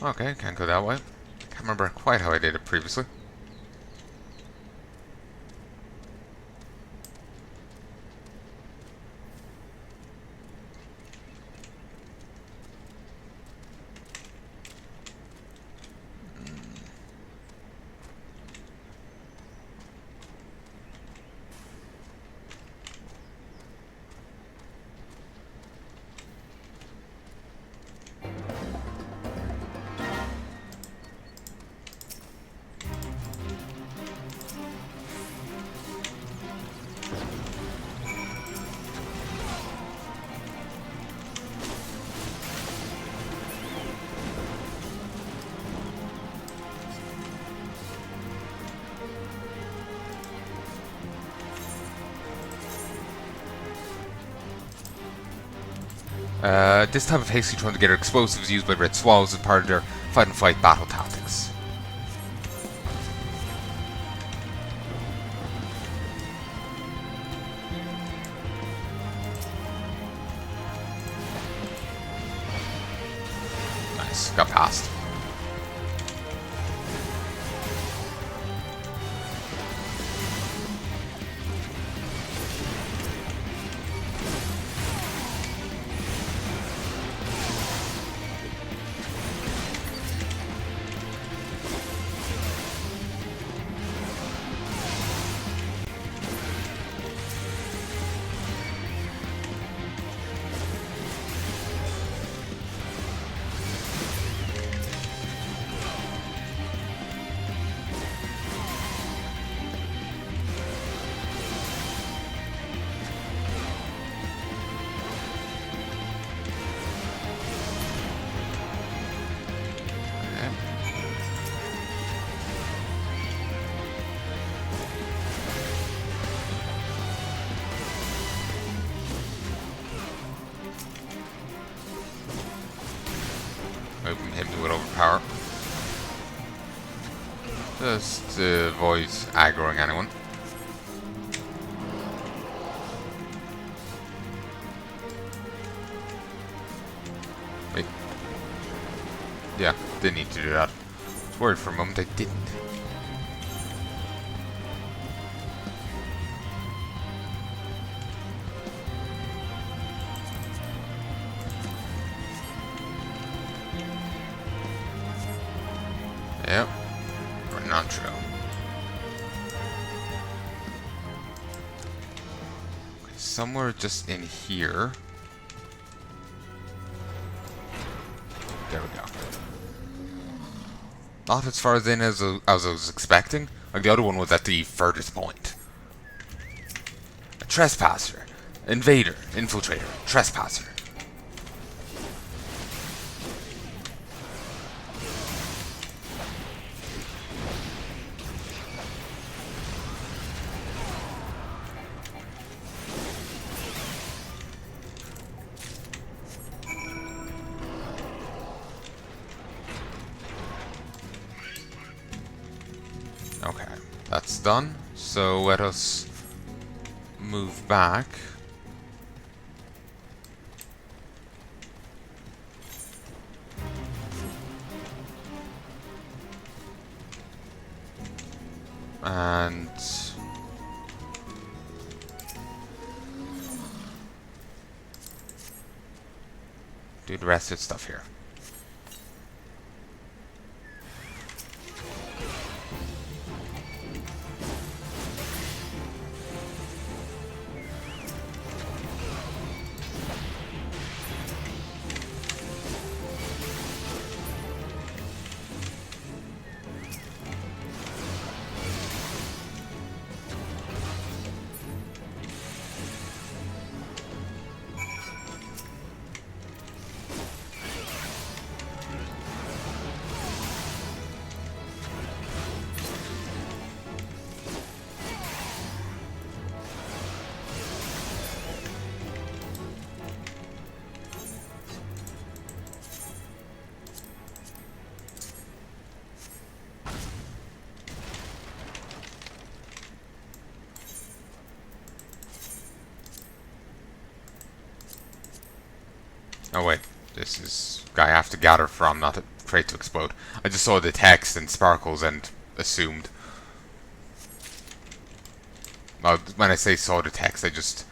Okay, can't go that way. Can't remember quite how I did it previously. This type of hastily thrown together explosives used by Red Swallows as part of their fight and flight battle tactics. Nice, got past. Hoping him to overpower. Just avoid aggroing anyone. Wait. Yeah, didn't need to do that. I was worried for a moment I didn't. Yep. Renantro. Okay, somewhere just in here. There we go. Not as far as in as I was expecting. Like the other one was at the furthest point. A trespasser. Invader. Infiltrator. Trespasser. Okay, that's done. So let us move back. And do the rest of the stuff here. Oh wait, this is guy I have to gather from, not a crate to explode. I just saw the text and sparkles and assumed. Well, when I say saw the text, I just...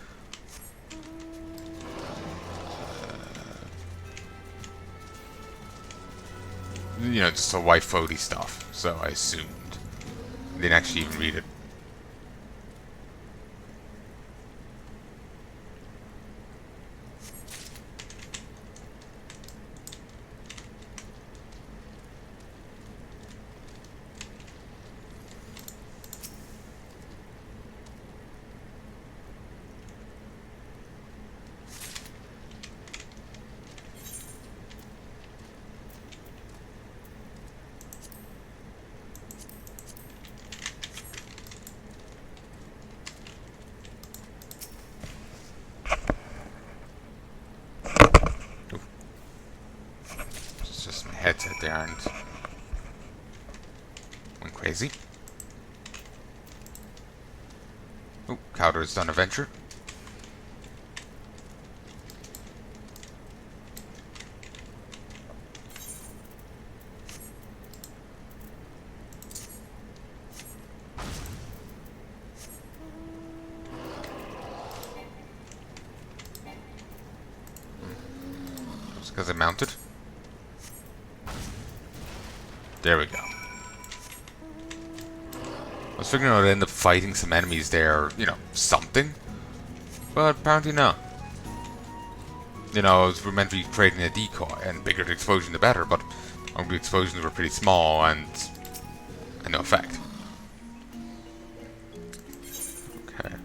you know, just some white floaty stuff. So I assumed. I didn't actually even read it. Headset there and went crazy. Oh, Cowder's done a venture. Just because I mounted. There we go. I was figuring I'd end up fighting some enemies there, you know, something. But apparently not. You know, we're meant to be creating a decoy, and bigger the explosion the better, but the explosions were pretty small and no effect. Okay.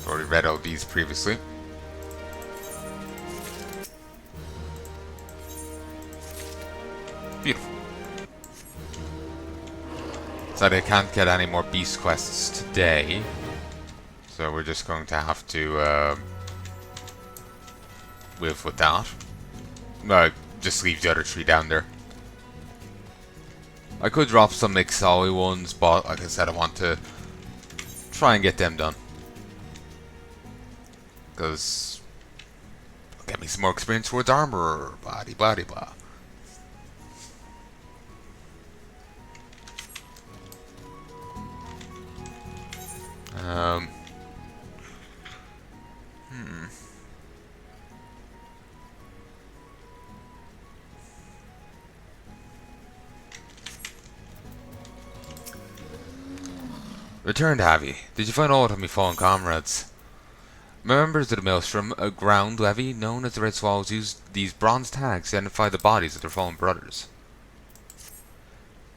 Already read all these previously. Beautiful. So I can't get any more beast quests today, so we're just going to have to live with that. Just leave the other tree down there. I could drop some XIV ones, but like I said, I want to try and get them done. Because it'll get me some more experience towards armor, blah de blah de blah. Return to Avi. Did you find aught of me fallen comrades? Members of the Maelstrom, a ground levy known as the Red Swallows, used these bronze tags to identify the bodies of their fallen brothers.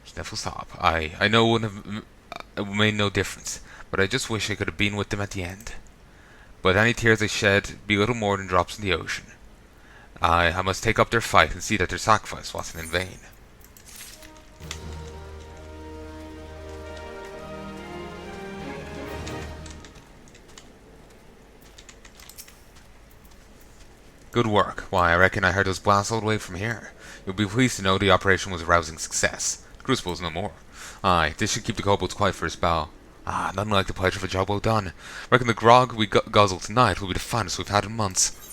Sniffle stop. I know it wouldn't have made no difference, but I just wish I could have been with them at the end. But any tears I shed be little more than drops in the ocean. I must take up their fight and see that their sacrifice wasn't in vain. Good work. Why, I reckon I heard those blasts all the way from here. You'll be pleased to know the operation was a rousing success. The Crucible's no more. Aye, this should keep the kobolds quiet for a spell. Ah, nothing like the pleasure of a job well done. Reckon the grog we guzzle tonight will be the finest we've had in months.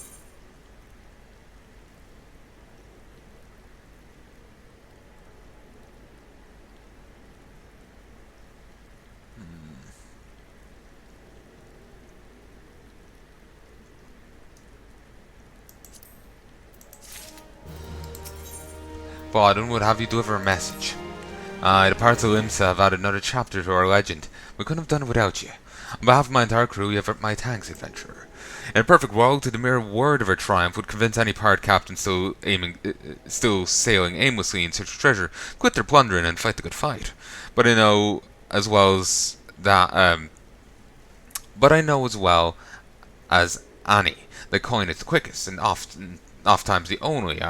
Bawden would have you deliver a message. The parts of Limsa have added another chapter to our legend. We couldn't have done it without you. On behalf of my entire crew, you have my thanks, adventurer. In a perfect world, the mere word of our triumph would convince any pirate captain still sailing aimlessly in search of treasure, quit their plundering and fight the good fight. But I know as well as any that coin is the quickest and oftentimes the only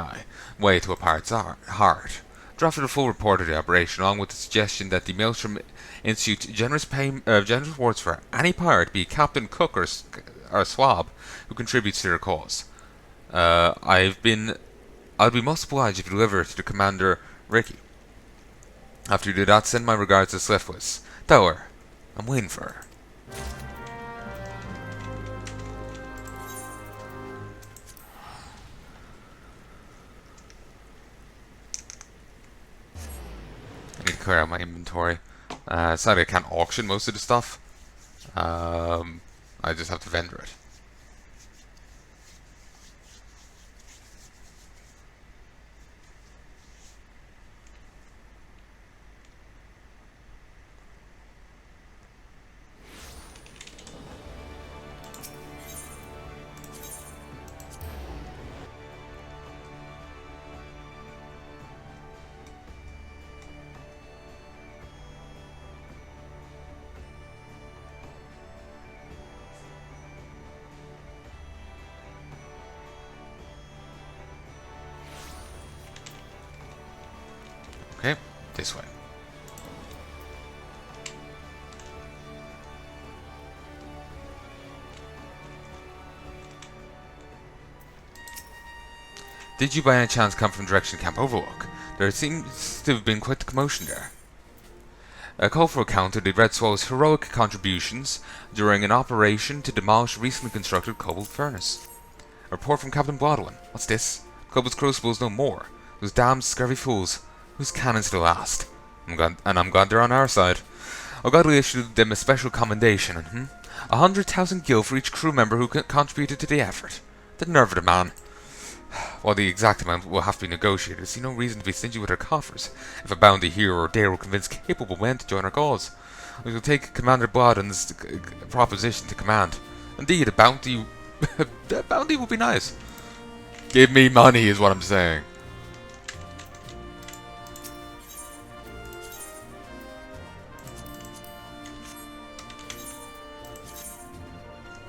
way to a pirate's heart. Drafted a full report of the operation, along with the suggestion that the Maelstrom institute generous rewards for any pirate, be it captain, cook, or swab, who contributes to their cause. I've been I'd be most obliged if you deliver it to the Commander Ricky. After you do that, send my regards to Swiftwiz. Tell her I'm waiting for her. I need to clear out my inventory. Sadly, I can't auction most of the stuff. I just have to vendor it. Okay, this way. Did you by any chance come from direction Camp Overlook? There seems to have been quite the commotion there. A call for account of the Red Swallow's heroic contributions during an operation to demolish a recently constructed cobalt furnace. A report from Captain Baldwin. What's this? Cobalt's crucibles no more. Those damned scurvy fools. Whose cannons to last? I'm glad they're on our side. Oh God, we issued them a special commendation, and 100,000 gil for each crew member who contributed to the effort. The nerve of the man. While the exact amount will have to be negotiated, I see no reason to be stingy with our coffers. If a bounty here or there will convince capable men to join our cause, we will take Commander Bladden's proposition to command. Indeed, a bounty would be nice. Give me money is what I'm saying.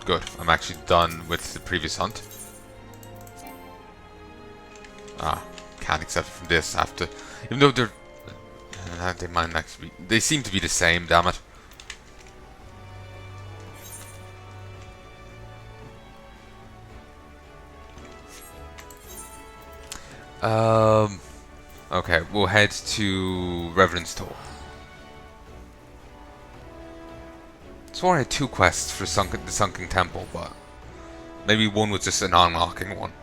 Good, I'm actually done with the previous hunt. Can't accept it from this. I have to, even though they're, they might actually be, they seem to be the same. Damn it. Okay, we'll head to Reverend's Toll. Swore I had 2 quests for the Sunken Temple, but maybe one was just an unlocking one.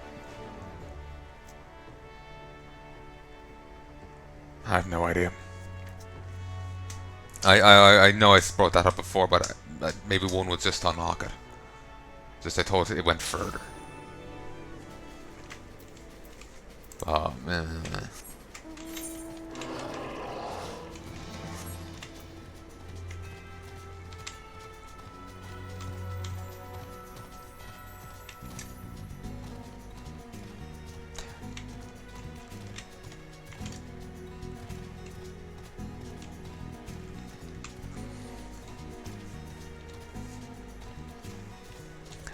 I have no idea. I know I brought that up before, but maybe one was just unlock it. Just I thought it went further. Oh man.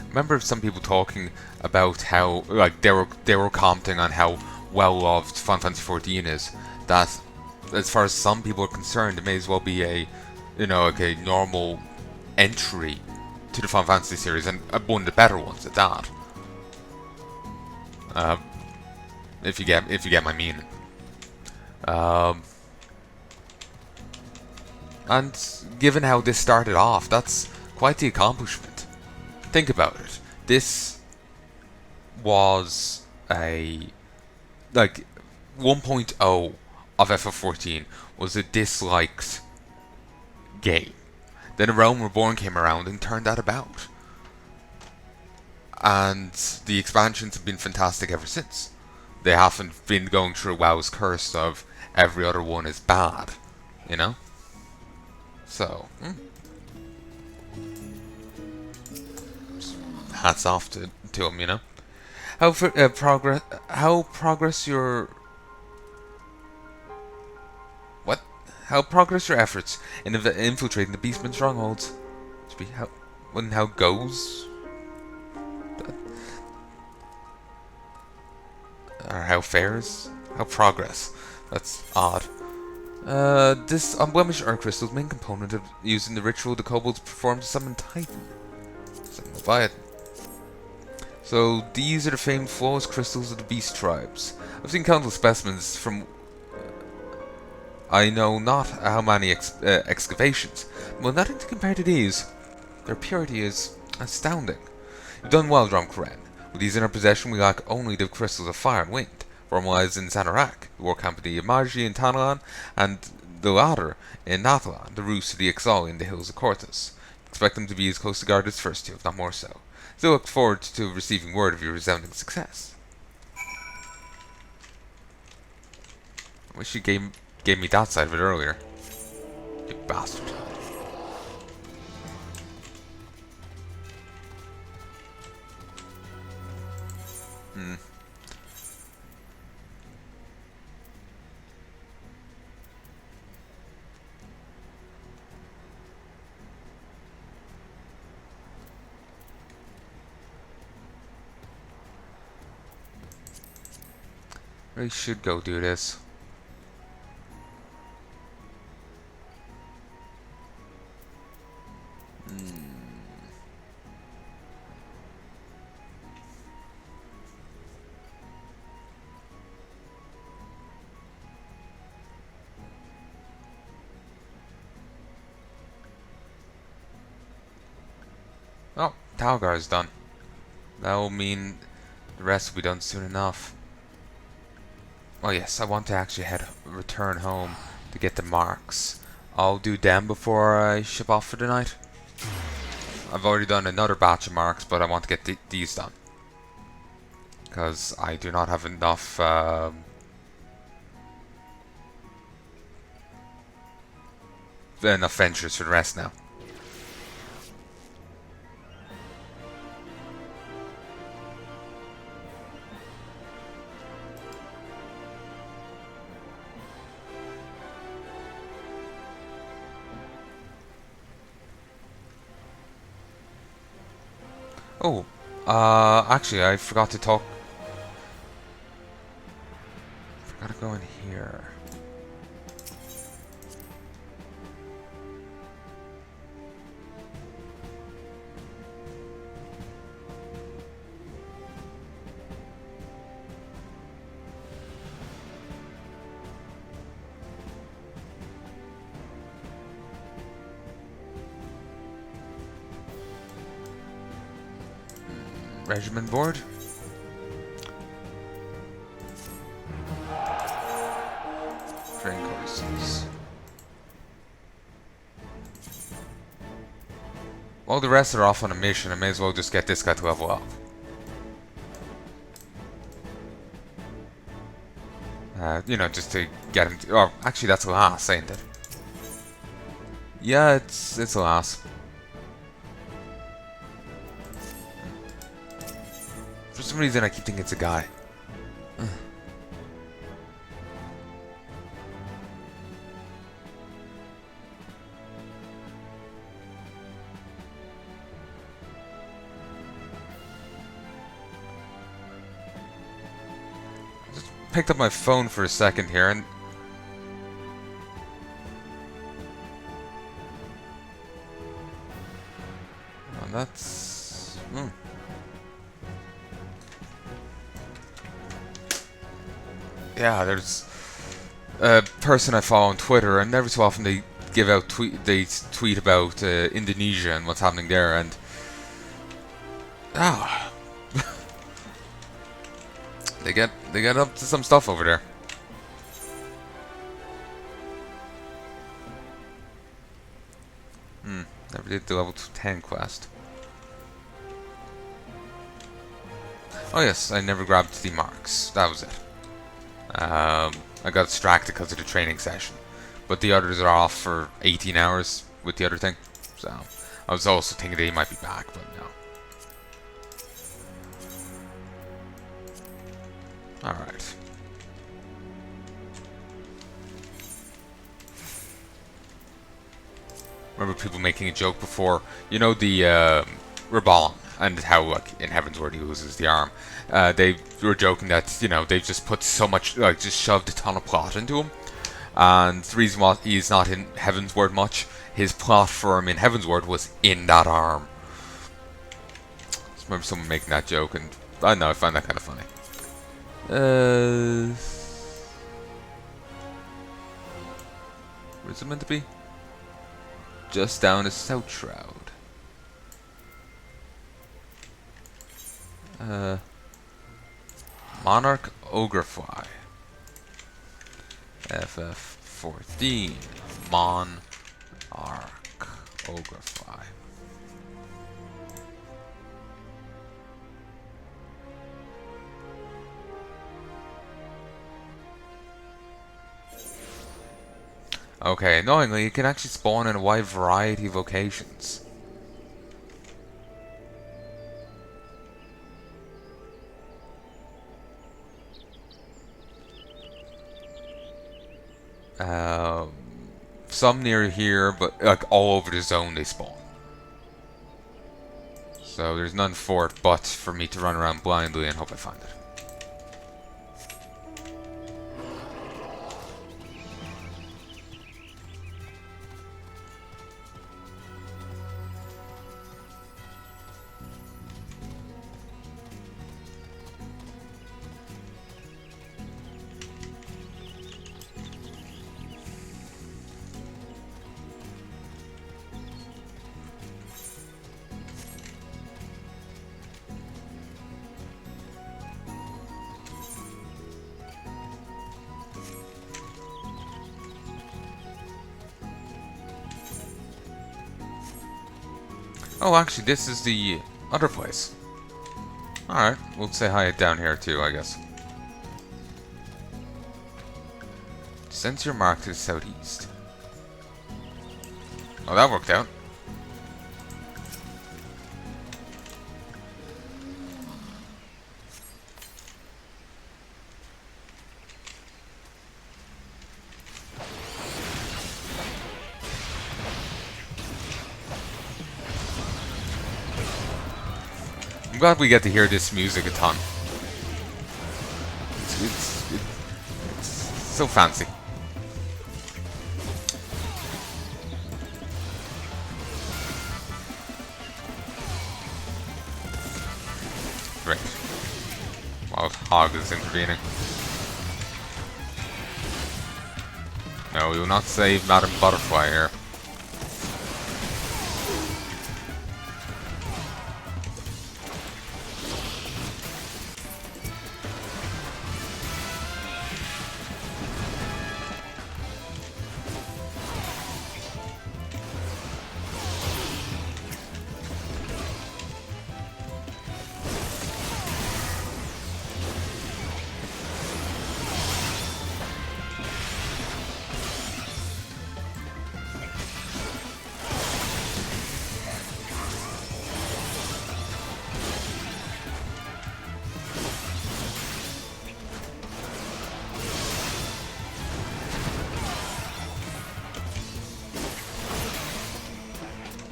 I remember some people talking about how, like, they were commenting on how well loved Final Fantasy XIV is. That, as far as some people are concerned, it may as well be a, like a normal entry to the Final Fantasy series, and one of the better ones at that. If you get my meaning. And given how this started off, that's quite the accomplishment. Think about it. This was a 1.0 of FF14 was a disliked game. Then A Realm Reborn came around and turned that about. And the expansions have been fantastic ever since. They haven't been going through WoW's curse of every other one is bad, So, hats off to him, How progress your efforts in infiltrating the Beastman strongholds? How goes? Or how fares? How progress? That's odd. This unblemished Earth Crystal's main component of using the ritual the kobolds perform to summon Titan. Summon Leviathan. So these are the famed flawless crystals of the beast tribes. I've seen countless specimens from I know not how many excavations, but nothing to compare to these. Their purity is astounding. You've done well, Drumkaren. With these in our possession, we lack only the crystals of fire and wind, formalized in Sanarak, the war camp of the Yamaji in Tanalan, and the latter in Nald'thal, the roost of the XIV in the hills of Cortus. Expect them to be as close to guard as first two, if not more so. Still look forward to receiving word of your resounding success. I wish you gave me that side of it earlier. You bastard. Really should go do this. Oh, Talgar's done. That will mean the rest will be done soon enough. Oh yes, I want to actually return home to get the marks. I'll do them before I ship off for the night. I've already done another batch of marks, but I want to get these done. Because I do not have enough enough ventures for the rest now. Oh, actually, I forgot to talk. Forgot to go in here. Regiment board. Train courses. While the rest are off on a mission, I may as well just get this guy to level up. You know, just to get him to... Oh, actually that's a lass, ain't it? Yeah, it's a lass. For some reason I keep thinking it's a guy. Just picked up my phone for a second here and... Oh, that's... Yeah, there's a person I follow on Twitter, and every so often they give out tweet about Indonesia and what's happening there, and they get up to some stuff over there. Never did the level 10 quest. Oh yes, I never grabbed the marks. That was it. I got distracted because of the training session, but the others are off for 18 hours with the other thing, so I was also thinking they might be back, but no. Alright. Remember people making a joke before, you know, the Rabalm, and how, like, in Heaven's Word he loses the arm. They were joking that, you know, they've just put so much, like, just shoved a ton of plot into him. And the reason why he's not in Heaven's Word much, his plot for him in Heaven's Word was in that arm. remember someone making that joke, and I don't know, I find that kind of funny. Where's it meant to be? Just down a South Shroud. Monarch Ogrify. FF14. Monarch Ogrify. Okay, annoyingly, you can actually spawn in a wide variety of locations. Some near here, but like all over the zone they spawn. So there's none for it but for me to run around blindly and hope I find it. Oh, actually, this is the other place. Alright, we'll say hi down here too, I guess. Send your mark to the southeast. Oh, that worked out. I'm glad we get to hear this music a ton. It's so fancy. Great. Wild Hog is intervening. No, we will not save Madam Butterfly here.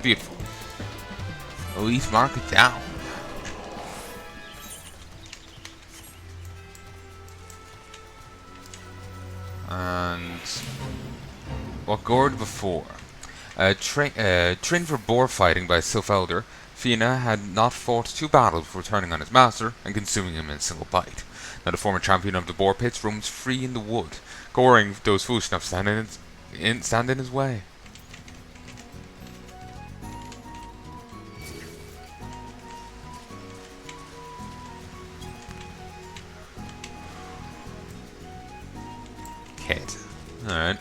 Beautiful. Elite mark it down. And what gored before? Trained for boar fighting by Sylph Elder, Fianna had not fought 2 battles before turning on his master and consuming him in a single bite. Now the former champion of the boar pits roams free in the wood, goring those foolish enough to stand in his way. Alright.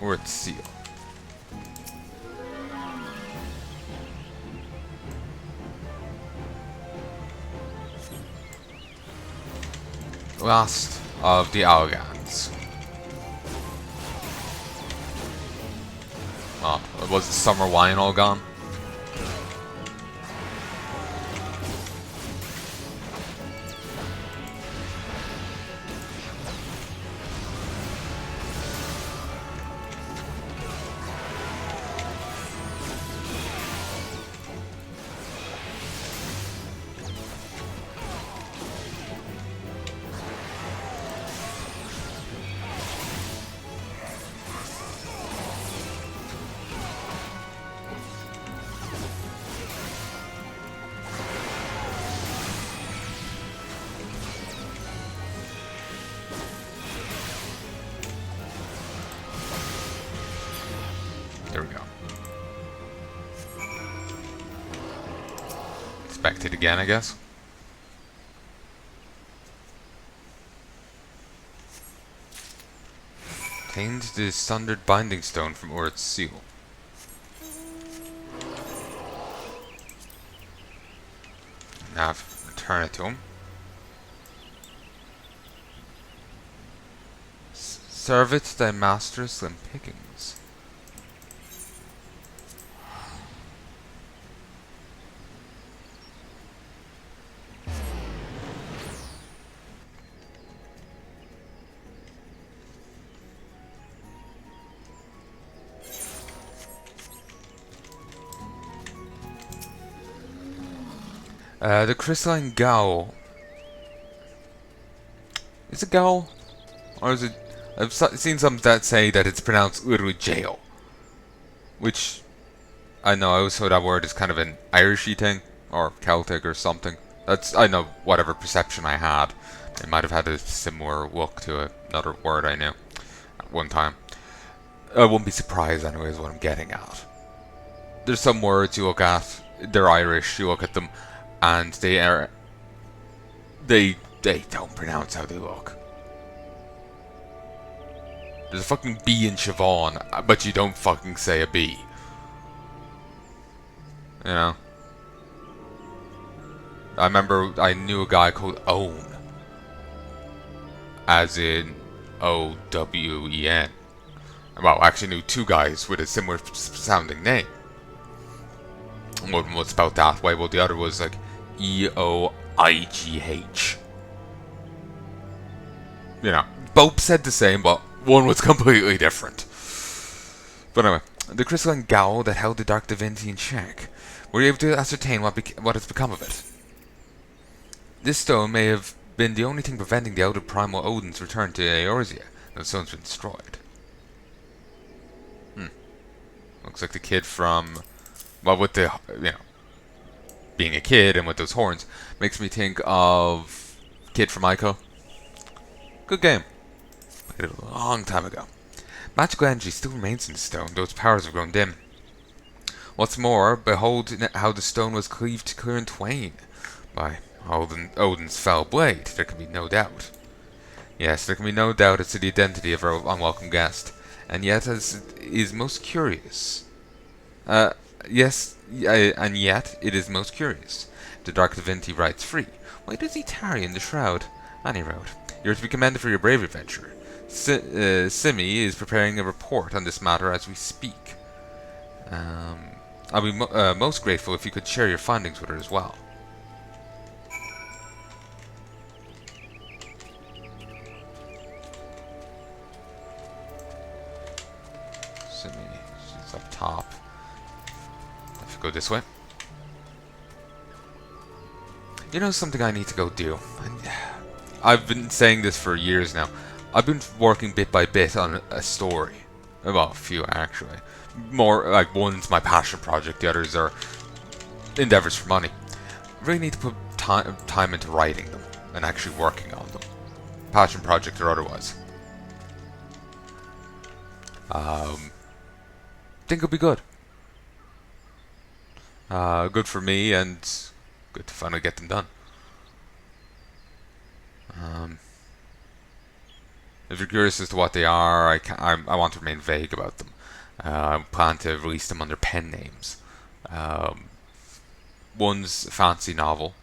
Or it's seal. Last of the Algans. Oh, was the summer wine all gone? infected again, I guess. Obtained the sundered binding stone from Urt's seal. Now return it to him. Serve it to thy master, Slim Pickings. The crystalline Gao. Is it Gao? Or is it... I've seen some that say that it's pronounced literally jail. Which... I know, I always thought that word is kind of an Irishy thing. Or Celtic or something. That's, I know, whatever perception I had. It might have had a similar look to another word I knew at one time. I wouldn't be surprised anyway is what I'm getting at. There's some words you look at, they're Irish, you look at them, and they don't pronounce how they look. There's a fucking B in Siobhan, but you don't fucking say a B. You know? I remember I knew a guy called Owen. As in O-W-E-N. Well, I actually knew two guys with a similar sounding name. One was spelled that way, while the other was like E-O-I-G-H. You know, both said the same, but one was completely different. But anyway, the crystalline Gao that held the dark divinity in check. Were you able to ascertain what has become of it? This stone may have been the only thing preventing the elder primal Odin's return to Eorzea, and the stone's been destroyed. Looks like the kid from... Well, with the, you know, being a kid and with those horns, makes me think of Kid from Miqo'te. Good game. Played it a long time ago. Magical energy still remains in the stone, though its powers have grown dim. What's more, behold how the stone was cleaved clear in twain by Odin's fell blade. There can be no doubt. Yes, there can be no doubt as to the identity of our unwelcome guest, and yet as it is most curious. Yes, and yet it is most curious. The dark divinity rides free. Why does he tarry in the shroud? And he wrote, "You are to be commended for your brave adventure. Simi is preparing a report on this matter as we speak. I'll be most grateful if you could share your findings with her as well." Simi, she's up top. Let's go this way. You know something I need to go do? I've been saying this for years now. I've been working bit by bit on a story. Well, a few actually. More like one's my passion project, the others are endeavors for money. I really need to put time into writing them and actually working on them. Passion project or otherwise. Think it'll be good. Good for me and good to finally get them done. If you're curious as to what they are, I want to remain vague about them. I plan to release them under pen names. One's a fancy novel,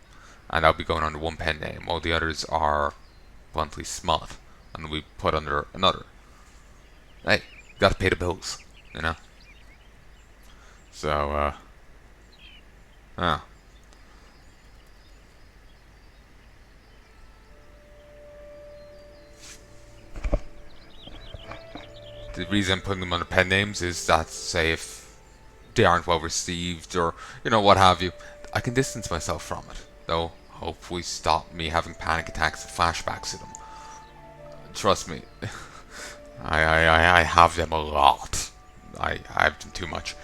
and I'll be going under one pen name, while the others are bluntly smut, and we put under another. Hey, gotta pay the bills, you know? So, the reason I'm putting them under pen names is that, say, if they aren't well received or, you know, what have you, I can distance myself from it. Though, hopefully stop me having panic attacks and flashbacks to them. Trust me, I have them a lot. I have them too much.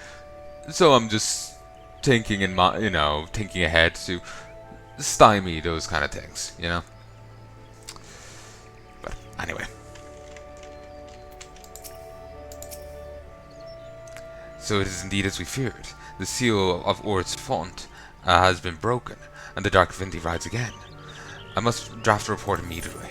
So I'm just thinking thinking ahead to stymie those kind of things, you know? But, anyway. So it is indeed as we feared. The seal of Urt's font has been broken. and the Dark Divinity rides again. I must draft a report immediately.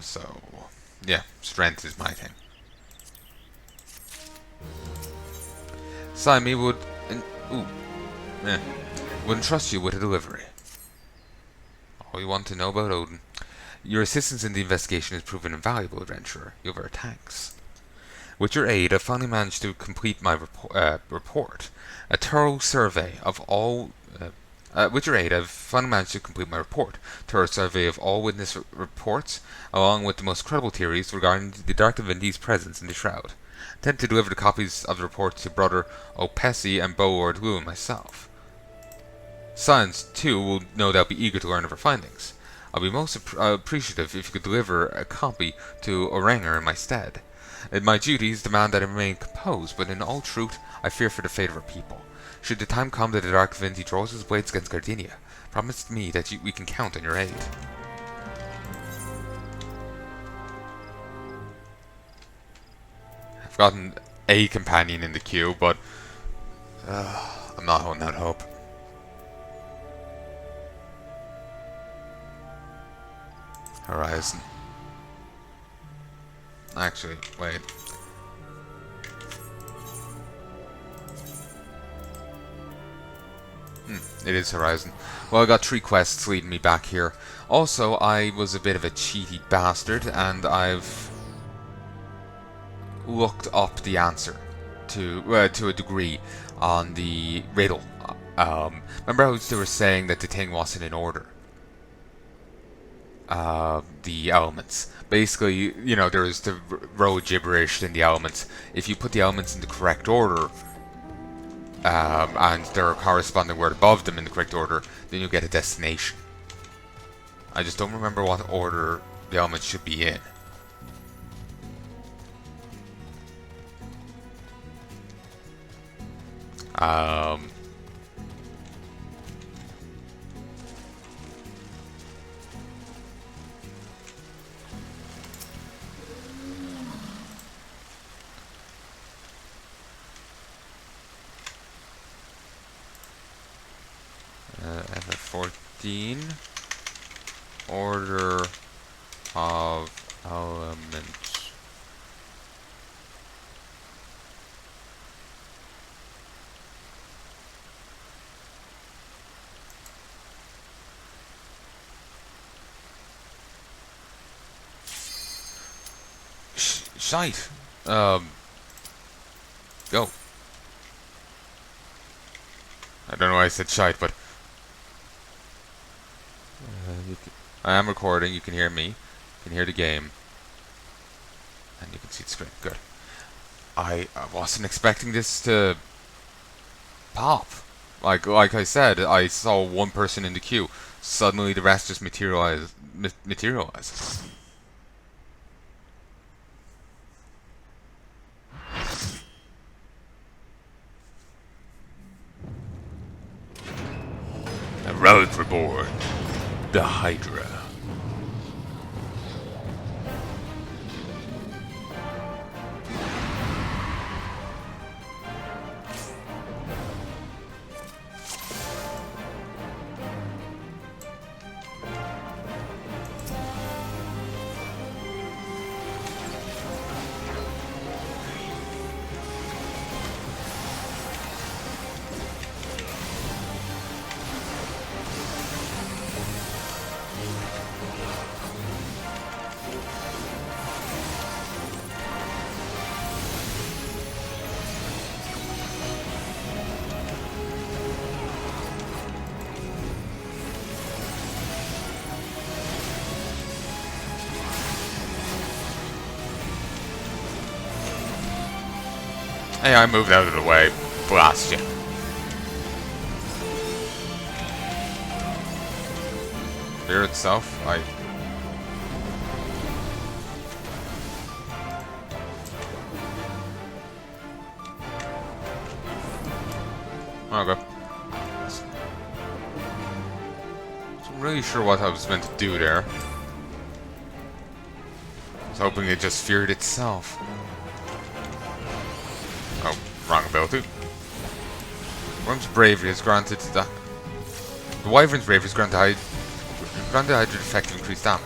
So, yeah, strength is my thing. Sime would, wouldn't trust you with a delivery. All you want to know about Odin. Your assistance in the investigation has proven invaluable, adventurer. You have our thanks. With your aid, I've finally managed to complete my report. A thorough survey of all with your aid, I've finally managed to complete my report. Thorough survey of all witness reports, along with the most credible theories regarding the Dark Divinity's presence in the Shroud. I intend to deliver the copies of the report to Brother O'Pessy and Board Lou and myself. Science, too, will no doubt be eager to learn of our findings. I'll be most appreciative if you could deliver a copy to Oranger in my stead. My duties demand that I remain composed, but in all truth, I fear for the fate of our people. Should the time come that the Dark Divinity draws his blades against Gardenia, promise me that we can count on your aid. I've gotten a companion in the queue, but I'm not holding out hope. Horizon. Actually, wait. It is Horizon. Well, I got 3 quests leading me back here. Also, I was a bit of a cheaty bastard, and I've looked up the answer to a degree on the riddle. Remember how they were saying that the thing wasn't in order? The elements. Basically, you know, there's the row gibberish in the elements. If you put the elements in the correct order, and there are corresponding word above them in the correct order, then you'll get a destination. I just don't remember what order the elements should be in. F14 order of elements. Shite. Go. I don't know why I said shite, but I am recording. You can hear me. You can hear the game, and you can see the screen. Good. I wasn't expecting this to pop. Like I said, I saw one person in the queue. Suddenly, the rest just materializes. A road for board. The Hydra. Hey, I moved out of the way. Blast you. Fear itself, Okay. So I'm really sure what I was meant to do there. I was hoping it just feared itself. Oh, wrong ability. Worm's bravery is granted to the Wyvern's bravery is granted Hydra effective increased damage.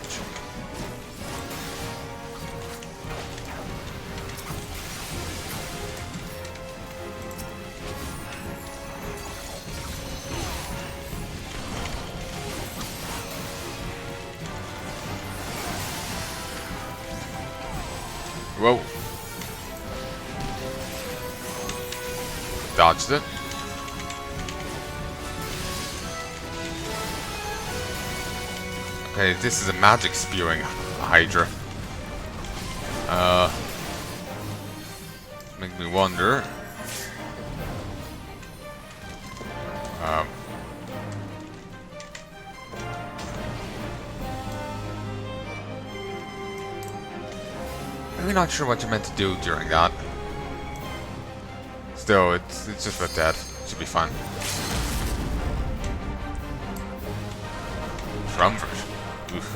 Whoa. Dodged it. Okay, this is a magic spewing Hydra. Make me wonder. Really not sure what you're meant to do during that. Still, it's just about dead. Should be fine. Rumvert. Oof.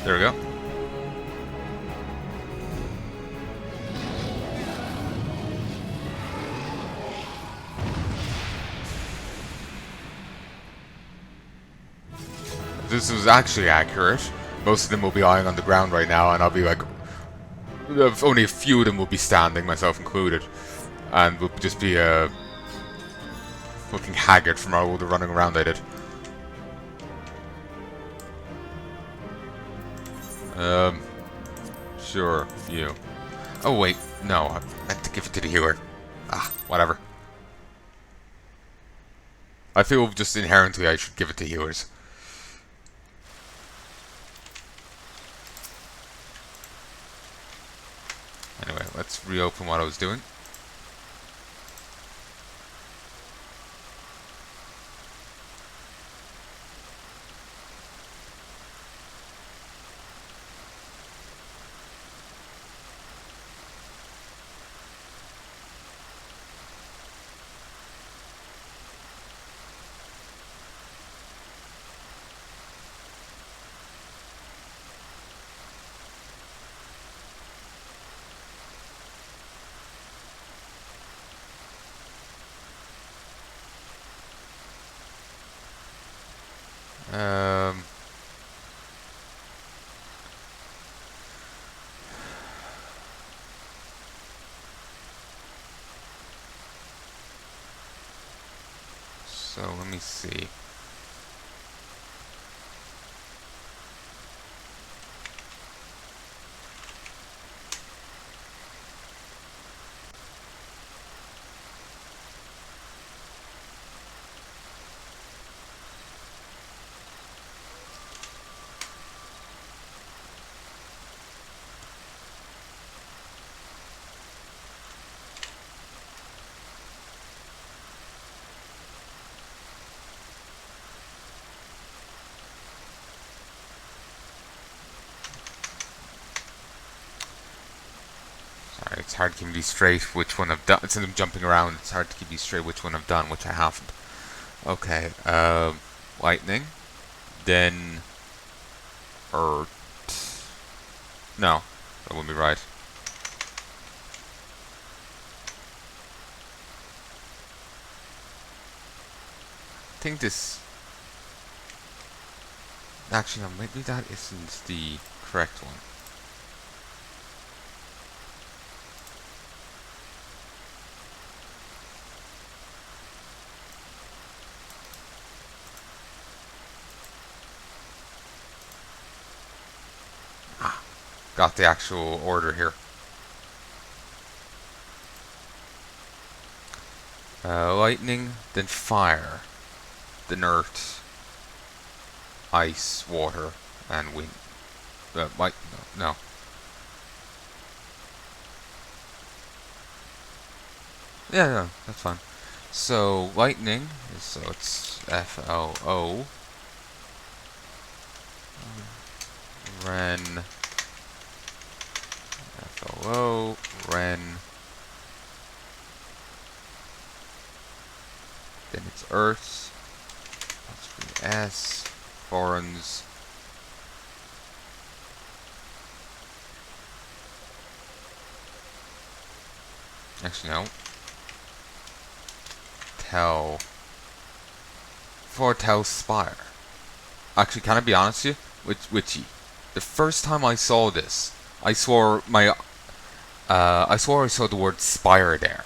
There we go. This was actually accurate. Most of them will be lying on the ground right now, and I'll be like, only a few of them will be standing, myself included, and will just be looking haggard from all the running around I did. Sure, few. Oh wait, no, I meant to give it to the healer. Ah, whatever. I feel just inherently I should give it to healers. Anyway, let's reopen what I was doing. So let me see. Sorry, it's hard to keep me straight which one I've done. Since I'm jumping around, it's hard to keep me straight which one I've done, which I haven't. Okay, lightning, then earth. No, that wouldn't be right. I think this. Actually, no, maybe that isn't the correct one. Got the actual order here. Lightning, then fire, then earth, ice, water, and wind. Light, no. Yeah, that's fine. So lightning, so it's FLO. Ren. Hello, Ren. Then it's Earth. That's S. Foreigns. Actually, no. Tell. For Tell Spire. Actually, can I be honest with you? With you. The first time I saw this, I swore I saw the word Spire there.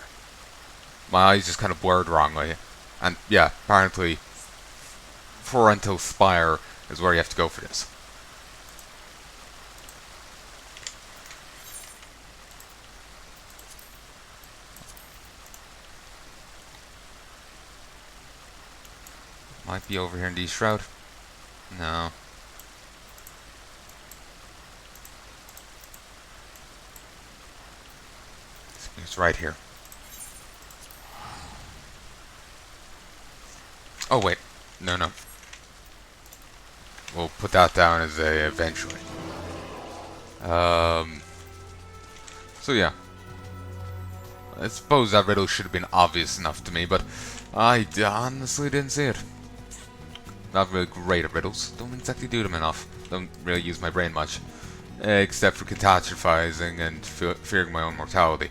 My eyes just kind of blurred wrongly. And yeah, apparently, Forental Spire is where you have to go for this. Might be over here in the Shroud. No. It's right here. Oh wait, no. We'll put that down as a eventually. So yeah. I suppose that riddle should have been obvious enough to me, but I honestly didn't see it. Not really great at riddles. Don't exactly do them enough. Don't really use my brain much. Except for catastrophizing and fearing my own mortality.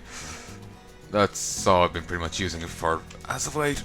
That's all I've been pretty much using it for as of late.